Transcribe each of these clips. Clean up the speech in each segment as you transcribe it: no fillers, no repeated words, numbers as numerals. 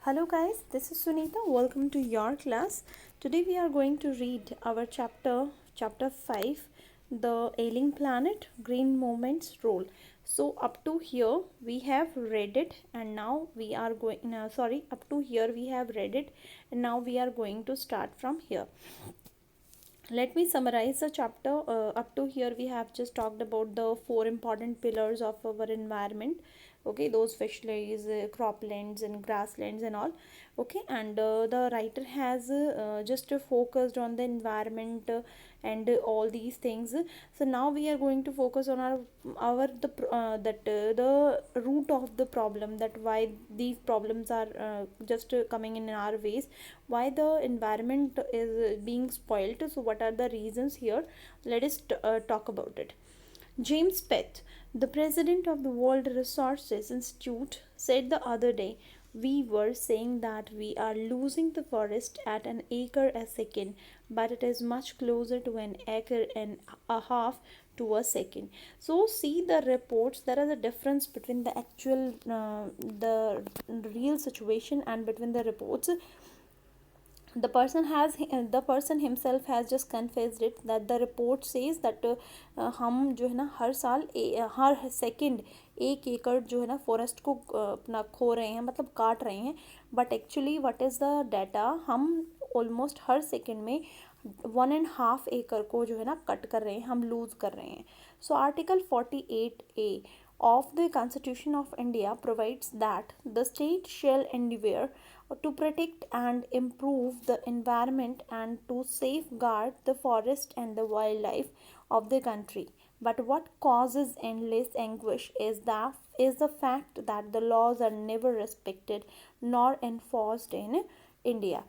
Hello guys, this is Sunita. Welcome to your class. Today we are going to read our chapter 5, The Ailing Planet Green Movement's Role. So up to here we have read it and now we are going up to here we have read it and now we are going to start from here. Let me summarize the chapter. Up to here we have just talked about the four important pillars of our environment. Okay, those fisheries, croplands and grasslands and all. Okay, and the writer has just focused on the environment and all these things. So now we are going to focus on our the root of the problem, that why these problems are just coming in our ways, why the environment is being spoiled. So what are the reasons here? Let us talk about it. James Pett, the president of the World Resources Institute, said the other day, we were saying that we are losing the forest at an acre a second, but it is much closer to an acre and a half to a second. So see the reports, there is a difference between the actual the real situation and between the reports. The person himself has just confessed it, that the report says that हम जो है ना हर साल हर second 1 एकड़ जो है ना forest को अपना खो रहे हैं, मतलब काट रहे हैं. But actually what is the data, हम ऑलमोस्ट हर सेकंड में 1.5 एकड़ को जो है ना कट कर रहे हैं, हम लूज़ कर रहे हैं. So article 48A of the Constitution of India provides that the state shall endeavour to protect and improve the environment and to safeguard the forest and the wildlife of the country. But what causes endless anguish is the fact that the laws are never respected nor enforced in India.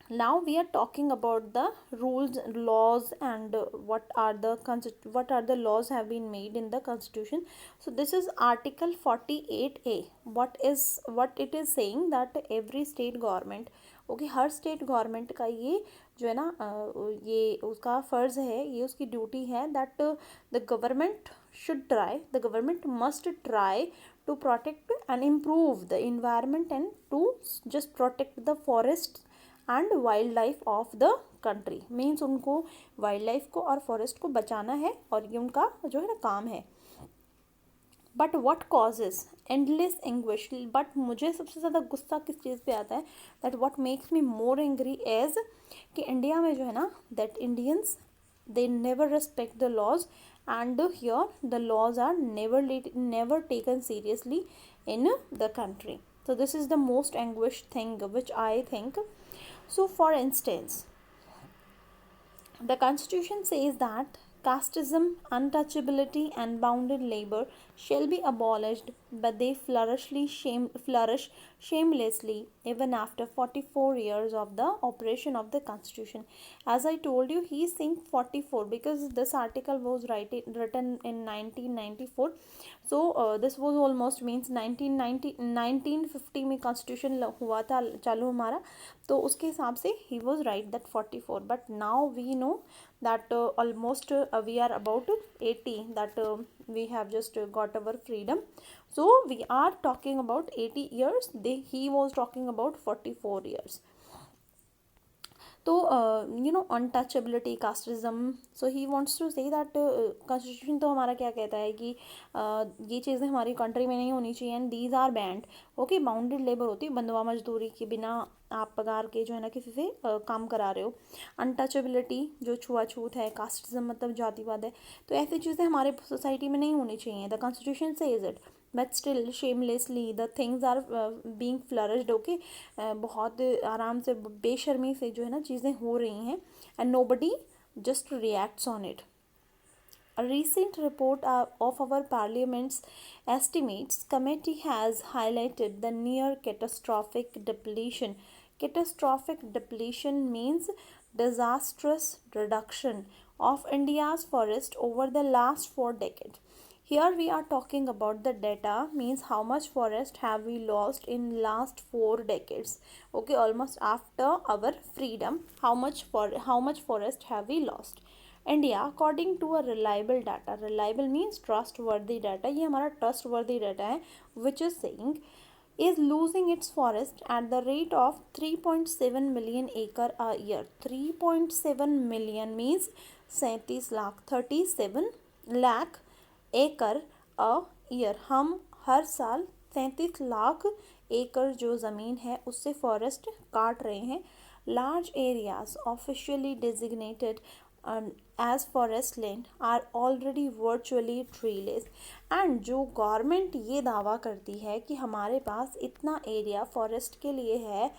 Now we are talking about the rules, laws, and what are the laws have been made in the constitution. So this is article 48A. What it is saying, that every state government, okay her state government का ये जो है ना ये उसका फ़र्ज़ है, ये उसकी ड्यूटी है, that the government should try, the government must try to protect and improve the environment and to just protect the forest and wild life of the country. Means उनको वाइल्ड लाइफ को और forest को बचाना है और ये उनका जो है ना काम है. But what causes endless anguish, but मुझे सबसे ज़्यादा गुस्सा किस चीज़ पे आता है, that what makes me more angry as कि इंडिया में जो है ना, that Indians they never respect the laws, and here the laws are never taken seriously in the country. So this is the most anguish thing which I think. So for instance, the constitution says that casteism, untouchability and bounded labor shall be abolished, but they flourish shamelessly even after 44 years of the operation of the constitution. As I told you, he is saying 44 because this article was written in 1994. So this was almost means 1950 में constitution हुआ था चालू हमारा, तो उसके हिसाब से he was right that 44. But now we know that almost we are about 80, that we have just got our freedom. So we are talking about 80 years, he was talking about 44 years. तो untouchability, casteism, so he wants to say that constitution तो हमारा क्या कहता है कि ये चीज़ें हमारी कंट्री में नहीं होनी चाहिए and these are banned. Okay, bounded labour होती है, बंधुआ मजदूरी के बिना आप पगार के जो है ना किसी से काम करा रहे हो. अनटचेबिलिटी जो छुआछूत है, कास्टिज्म मतलब जातिवाद है, तो ऐसी चीज़ें हमारे सोसाइटी में नहीं होनी चाहिए. The constitution says it, but still shamelessly the things are being flourished. Okay, बहुत आराम से बेशर्मी से जो है ना चीज़ें हो रही हैं and nobody just reacts on it. A recent report of our Parliament's Estimates Committee has highlighted the near catastrophic depletion. Catastrophic depletion means disastrous reduction of India's forest over the last 4 decades. Here we are talking about the data, means how much forest have we lost in last 4 decades. Okay, almost after our freedom, how much forest have we lost. India, according to a reliable data means trustworthy data, ये हमारा trustworthy data है, which is saying is losing its forest at the rate of 3.7 million acre a year. 3.7 million means 37 lakh 37 lakh एकड़ a year. हम हर साल 37 लाख एकड़ जो ज़मीन है उससे फॉरेस्ट काट रहे हैं. Large areas officially designated as forest land are already virtually treeless. And जो गवर्नमेंट ये दावा करती है कि हमारे पास इतना एरिया फॉरेस्ट के लिए है,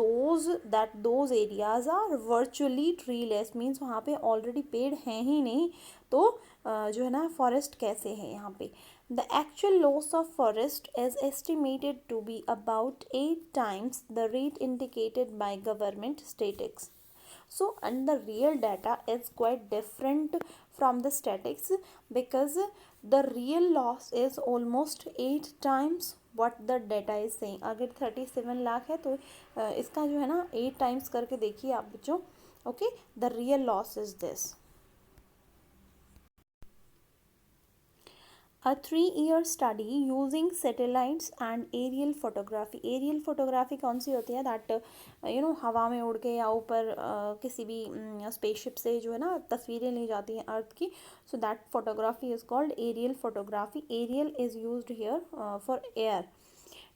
those areas are virtually treeless means वहाँ पे ऑलरेडी पेड़ हैं ही नहीं. तो जो है ना फॉरेस्ट कैसे है यहाँ पे. The actual loss of forest is estimated to be about 8 times the rate indicated by government statistics. So and the real data is quite different from the statistics, because the real loss is almost 8 times what the data is saying. अगर 37 लाख है तो इसका जो है ना 8 times करके देखिए आप बच्चों. Okay, the real loss is this. A 3-year study using satellites and aerial photography. Aerial photography कौन सी होती है? दैट हवा में उड़ के या ऊपर किसी भी स्पेसशिप से जो है ना तस्वीरें ली जाती हैं अर्थ की. So that photography is called aerial photography. Aerial is used here for air.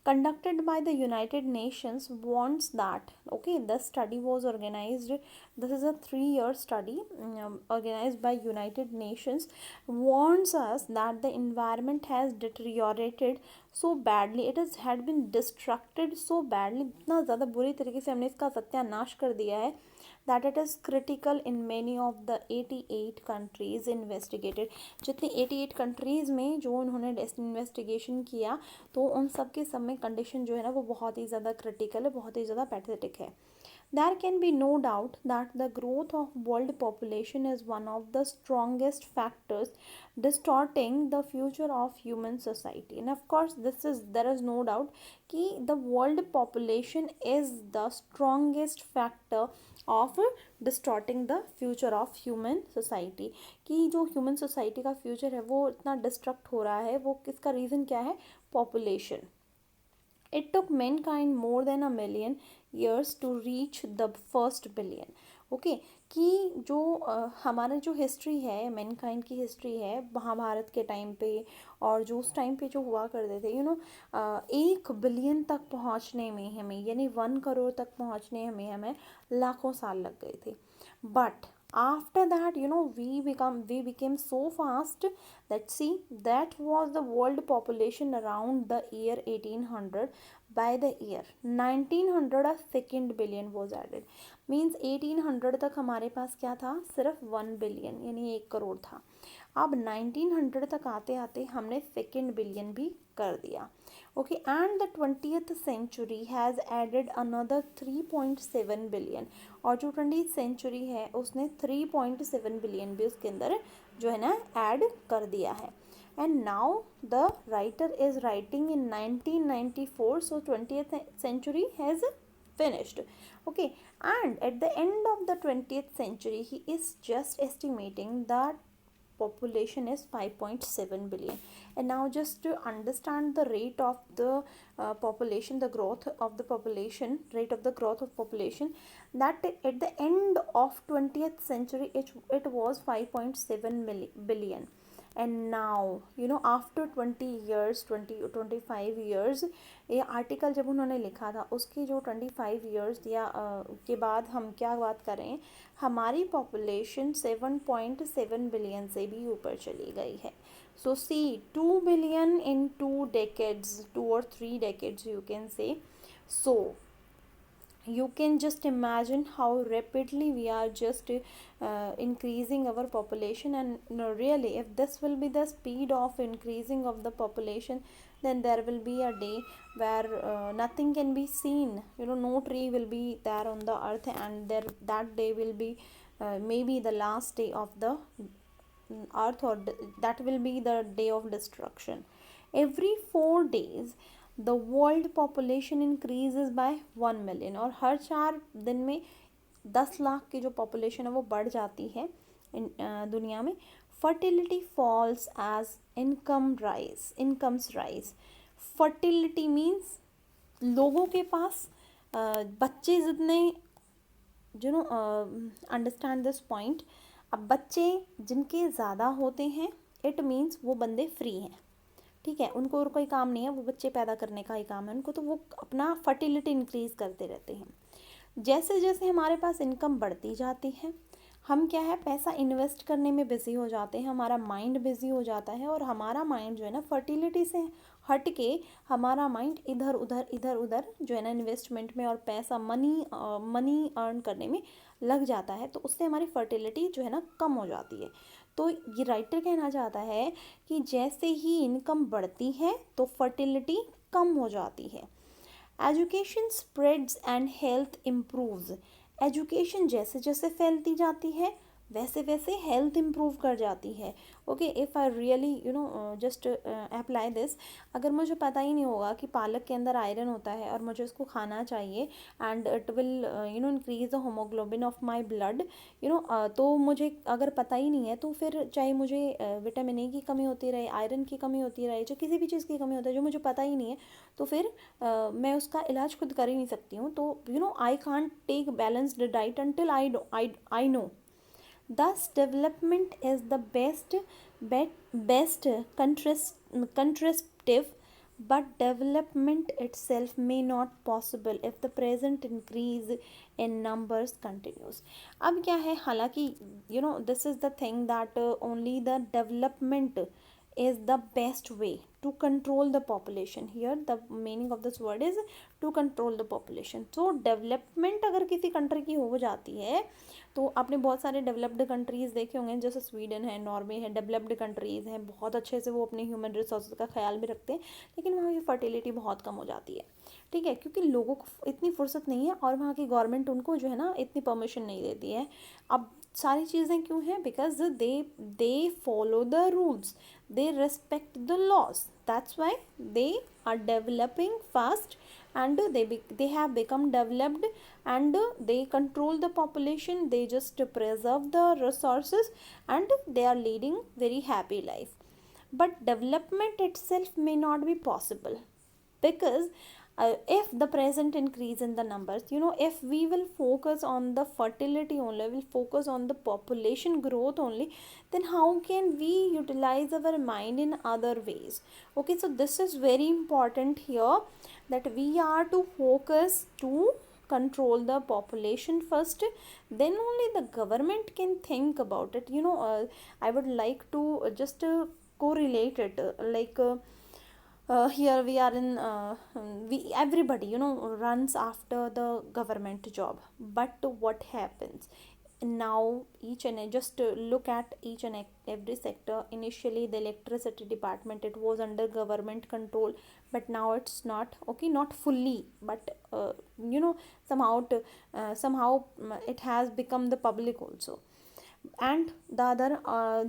Conducted by the United Nations warns that, okay, the study was organized, this is a 3-year study organized by United Nations, warns us that the environment has deteriorated so badly, it has had been destructed so badly, इतना ज़्यादा बुरी तरीके से हमने इसका सत्यानाश कर दिया है, that it is critical in many of the 88 countries investigated. जितनी 88 countries में जो उन्होंने इन्वेस्टिगेशन किया तो उन सब के सब में कंडीशन जो है ना वो बहुत ही ज़्यादा क्रिटिकल है, बहुत ही ज़्यादा पैथेटिक है. There can be no doubt that the growth of world population is one of the strongest factors distorting the future of human society. And of course there is no doubt कि the world population is the strongest factor of distorting the future of human society. कि जो human society का future है वो इतना destruct हो रहा है, वो किसका रीज़न क्या है? Population. It took mankind more than a million years to reach the first billion. Okay, कि जो हमारा जो हिस्ट्री है, मैनकाइंड की हिस्ट्री है महाभारत के टाइम पे और जो उस टाइम पे जो हुआ करते थे 1 बिलियन तक पहुंचने में हमें, यानी 1 करोड़ तक पहुंचने में हमें लाखों साल लग गए थे. But after that we became so fast that see that was the world population around the year 1800. by the year 1900 a second billion was added. Means 1800 तक हमारे पास क्या था? सिर्फ 1 बिलियन यानी 1 करोड़ था. अब 1900 तक आते आते हमने सेकेंड बिलियन भी कर दिया. Okay, and the 20th century has added another 3.7 billion. और जो 20th सेंचुरी है उसने 3.7 बिलियन भी उसके अंदर जो है ना ऐड कर दिया है. And now the writer is writing in 1994, so 20th century has finished. Okay, and at the end of the 20th century he is just estimating that population is 5.7 billion. And now just to understand the rate of the population, the growth of the population, rate of the growth of population, that at the end of 20th century it was 5.7 billion. And now after 20 years 25 years, ये article जब उन्होंने लिखा था उसके जो 25 years या के बाद हम क्या बात कर रहे हैं, हमारी पॉपुलेशन 7.7 बिलियन से भी ऊपर चली गई है. सो सी 2 billion in 2 decades, 2 or 3 decades you can say. So you can just imagine how rapidly we are just increasing our population. And really if this will be the speed of increasing of the population, then there will be a day where nothing can be seen, no tree will be there on the earth, and that day will be maybe the last day of the earth, or that will be the day of destruction. Every 4 days the world population increases by 1 million. और हर 4 दिन में 10 लाख की जो population है वो बढ़ जाती है दुनिया में. fertility falls as incomes rise. fertility means लोगों के पास बच्चे जितने अंडरस्टैंड दिस पॉइंट, अब बच्चे जिनके ज़्यादा होते हैं इट मीन्स वो बंदे फ्री हैं, ठीक है, उनको और कोई काम नहीं है, वो बच्चे पैदा करने का ही काम है उनको, तो वो अपना फर्टिलिटी इंक्रीज़ करते रहते हैं। जैसे जैसे हमारे पास इनकम बढ़ती जाती है, हम क्या है पैसा इन्वेस्ट करने में बिज़ी हो जाते हैं, हमारा माइंड बिज़ी हो जाता है, और हमारा माइंड जो है ना फर्टिलिटी से हट के हमारा माइंड इधर उधर जो है ना इन्वेस्टमेंट में और पैसा मनी अर्न करने में लग जाता है, तो उससे हमारी फर्टिलिटी जो है ना कम हो जाती है। तो ये राइटर कहना चाहता है कि जैसे ही इनकम बढ़ती है तो फर्टिलिटी कम हो जाती है। Education spreads and health improves, education जैसे जैसे फैलती जाती है वैसे वैसे हेल्थ इम्प्रूव कर जाती है। Okay, if I really just apply this, अगर मुझे पता ही नहीं होगा कि पालक के अंदर आयरन होता है और मुझे उसको खाना चाहिए and it will increase the haemoglobin of my blood, तो मुझे अगर पता ही नहीं है तो फिर चाहे मुझे विटामिन ए की कमी होती रहे, आयरन की कमी होती रहे, चाहे किसी भी चीज़ की कमी होती है जो मुझे पता ही नहीं है, तो फिर मैं उसका इलाज खुद कर ही नहीं सकती हूँ। तो I can't take balanced diet until I know. Thus, development is the best contraceptive, but development itself may not possible if the present increase in numbers continues. अब क्या है, हालांकि this is the thing that only the development is the best way to control the population. Here the meaning of this word is to control the population. So development अगर किसी country की हो जाती है, तो आपने बहुत सारे डेवलप्ड कंट्रीज़ देखे होंगे, जैसे स्वीडन है, नॉर्वे है, डेवलप्ड कंट्रीज़ हैं, बहुत अच्छे से वो अपने ह्यूमन रिसोर्स का ख्याल भी रखते हैं, लेकिन वहाँ की फर्टिलिटी बहुत कम हो जाती है, ठीक है, क्योंकि लोगों को इतनी फुर्सत नहीं है और वहाँ की गवर्नमेंट उनको जो है ना इतनी परमिशन नहीं देती है। अब सारी चीज़ें क्यों हैं? Because they follow the rules, they respect the laws, that's why they are developing fast, and they have become developed, and they control the population, they just preserve the resources, and they are leading very happy life. But development itself may not be possible, because if the present increase in the numbers, if we will focus on the fertility only, will focus on the population growth only, then how can we utilize our mind in other ways? Okay, so this is very important here, that we are to focus to control the population first, then only the government can think about it. I would like to just correlate it, here we are in we everybody runs after the government job, but what happens now, each and just look at each and every sector. Initially the electricity department, it was under government control, but now it's not, okay, not fully, but somehow it has become the public also. And the other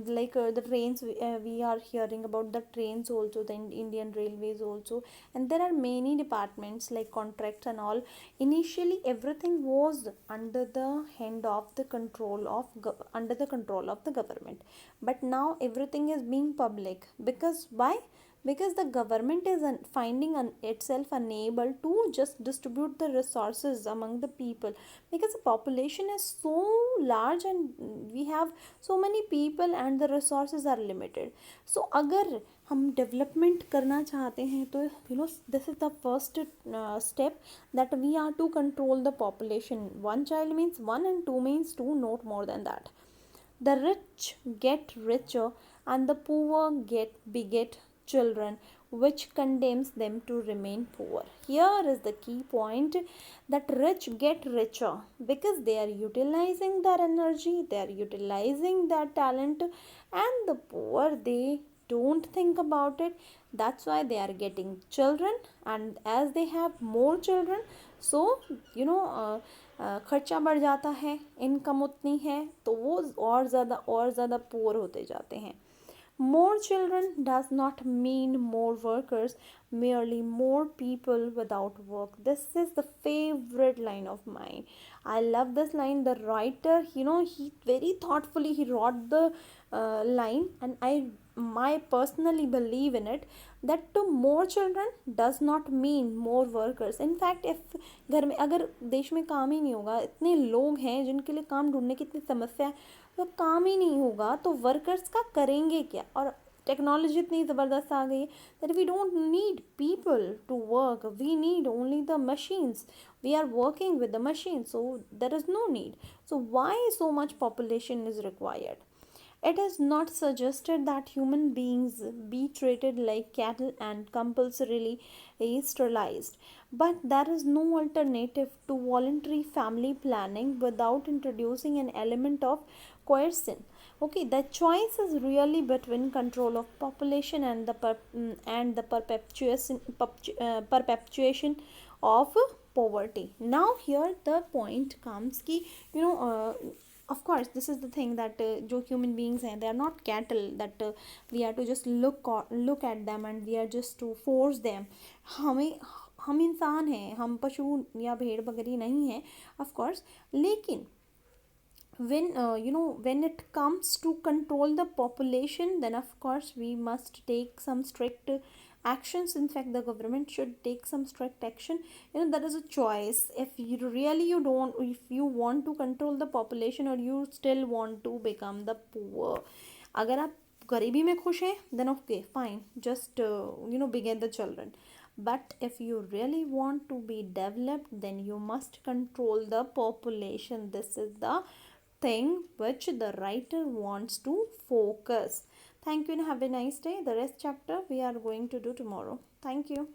the trains, we are hearing about the trains also, the Indian railways also, and there are many departments like contracts and all. Initially everything was under the hand of the control of under the control of the government, but now everything is being public. Because why? Because the government is finding itself unable to just distribute the resources among the people, because the population is so large and we have so many people and the resources are limited. So अगर हम development करना चाहते हैं तो this is the first step, that we are to control the population. One child means one and two means two, not more than that. The rich get richer and the poor beget children, which condemns them to remain poor. Here is the key point, that rich get richer because they are utilizing their energy, they are utilizing their talent, and the poor, they don't think about it. That's why they are getting children, and as they have more children, so खर्चा बढ़ जाता है, income उतनी है तो वो और ज़्यादा पुअर होते जाते हैं. More children does not mean more workers, merely more people without work. This is the favorite line of mine. I love this line. The writer, he very thoughtfully he wrote the line, and I I personally believe in it that to more children does not mean more workers. In fact, if घर में अगर देश में काम ही नहीं होगा, इतने लोग हैं जिनके लिए काम ढूंढने की इतनी समस्या है, तो काम ही नहीं होगा तो वर्कर्स का करेंगे क्या? और टेक्नोलॉजी इतनी ज़बरदस्त आ गई है that we don't need people to work, we need only the machines, we are working with the machines, so there is no need. So why so much population is required? It is not suggested that human beings be treated like cattle and compulsorily sterilized, but there is no alternative to voluntary family planning without introducing an element of coercion. Okay, the choice is really between control of population and the perpetuation of poverty. Now here the point comes कि you know of course this is the thing that जो human beings हैं, they are not cattle that we are to just look at them and we are just to force them. हमें हम इंसान हैं, हम पशु या भेड़ बकरी नहीं हैं of course. लेकिन when it comes to control the population, then of course we must take some strict actions. In fact, the government should take some strict action. That is a choice. If you don't, if you want to control the population or you still want to become the poor, अगर आप गरीबी में खुश हैं, then okay fine, just begin the children. But if you really want to be developed, then you must control the population. This is the thing which the writer wants to focus. Thank you and have a nice day. The rest chapter we are going to do tomorrow. Thank you.